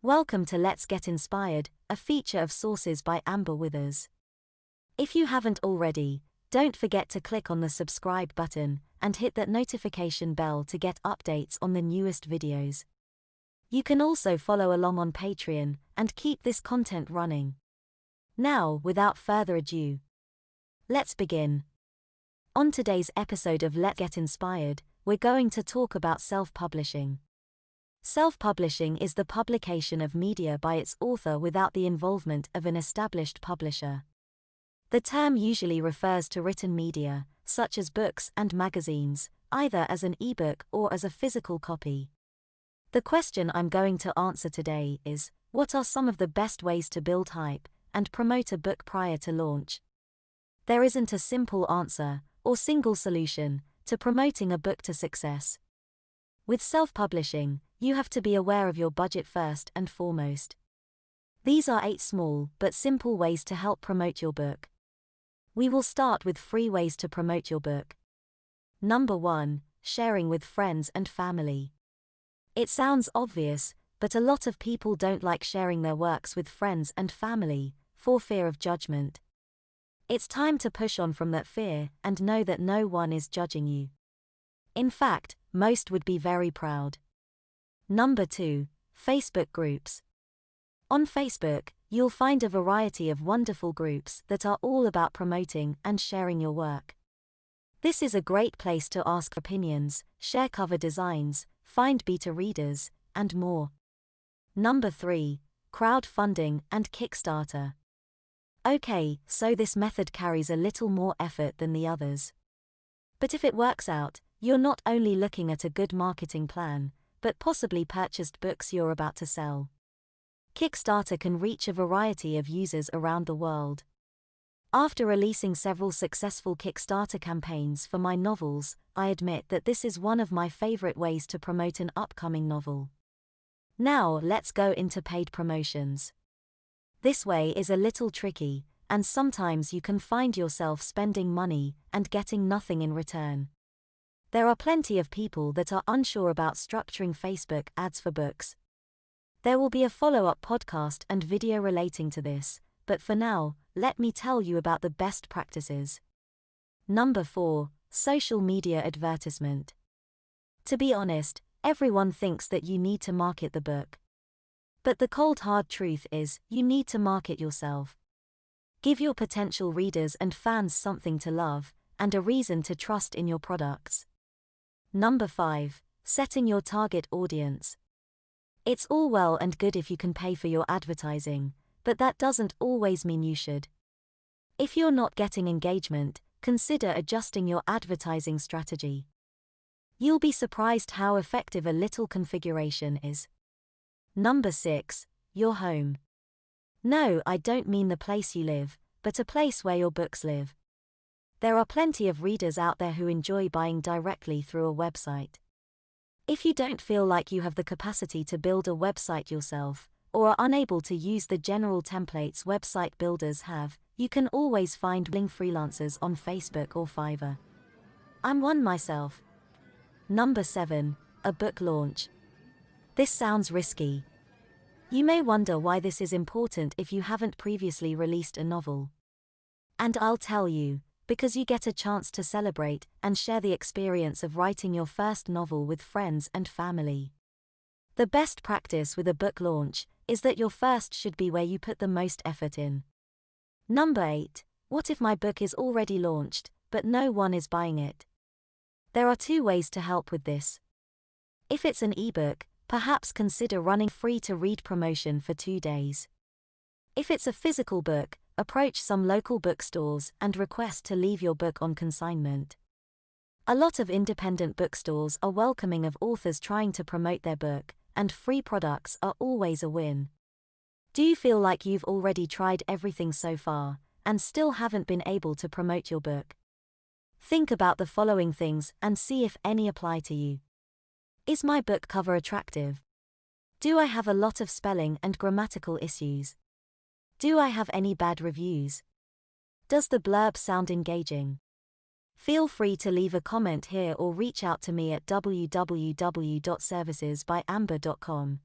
Welcome to Let's Get Inspired, a feature of Sources by Amber Withers. If you haven't already, don't forget to click on the subscribe button and hit that notification bell to get updates on the newest videos. You can also follow along on Patreon and keep this content running. Now, without further ado, let's begin. On today's episode of Let's Get Inspired, we're going to talk about self-publishing. Self-publishing is the publication of media by its author without the involvement of an established publisher. The term usually refers to written media, such as books and magazines, either as an ebook or as a physical copy. The question I'm going to answer today is, what are some of the best ways to build hype and promote a book prior to launch? There isn't a simple answer or single solution to promoting a book to success. With self-publishing, you have to be aware of your budget first and foremost. These are 8 small but simple ways to help promote your book. We will start with free ways to promote your book. Number 1, sharing with friends and family. It sounds obvious, but a lot of people don't like sharing their works with friends and family, for fear of judgment. It's time to push on from that fear and know that no one is judging you. In fact, most would be very proud. Number 2, Facebook groups. On Facebook, you'll find a variety of wonderful groups that are all about promoting and sharing your work. This is a great place to ask opinions, share cover designs, find beta readers, and more. Number 3, crowdfunding and Kickstarter. Okay, so this method carries a little more effort than the others. But if it works out, you're not only looking at a good marketing plan, but possibly purchased books you're about to sell. Kickstarter can reach a variety of users around the world. After releasing several successful Kickstarter campaigns for my novels, I admit that this is one of my favorite ways to promote an upcoming novel. Now, let's go into paid promotions. This way is a little tricky, and sometimes you can find yourself spending money and getting nothing in return. There are plenty of people that are unsure about structuring Facebook ads for books. There will be a follow-up podcast and video relating to this, but for now, let me tell you about the best practices. Number 4, social media advertisement. To be honest, everyone thinks that you need to market the book. But the cold hard truth is, you need to market yourself. Give your potential readers and fans something to love, and a reason to trust in your products. Number 5, setting your target audience. It's all well and good if you can pay for your advertising, but that doesn't always mean you should. If you're not getting engagement, consider adjusting your advertising strategy. You'll be surprised how effective a little configuration is. Number 6, your home. No, I don't mean the place you live, but a place where your books live. There are plenty of readers out there who enjoy buying directly through a website. If you don't feel like you have the capacity to build a website yourself, or are unable to use the general templates website builders have, you can always find willing freelancers on Facebook or Fiverr. I'm one myself. Number 7, a book launch. This sounds risky. You may wonder why this is important if you haven't previously released a novel. And I'll tell you, because you get a chance to celebrate and share the experience of writing your first novel with friends and family. The best practice with a book launch is that your first should be where you put the most effort in. Number 8, what if my book is already launched, but no one is buying it? There are 2 ways to help with this. If it's an ebook, perhaps consider running free-to-read promotion for 2 days. If it's a physical book, approach some local bookstores and request to leave your book on consignment. A lot of independent bookstores are welcoming of authors trying to promote their book, and free products are always a win. Do you feel like you've already tried everything so far, and still haven't been able to promote your book? Think about the following things and see if any apply to you. Is my book cover attractive? Do I have a lot of spelling and grammatical issues? Do I have any bad reviews? Does the blurb sound engaging? Feel free to leave a comment here or reach out to me at www.servicesbyamber.com.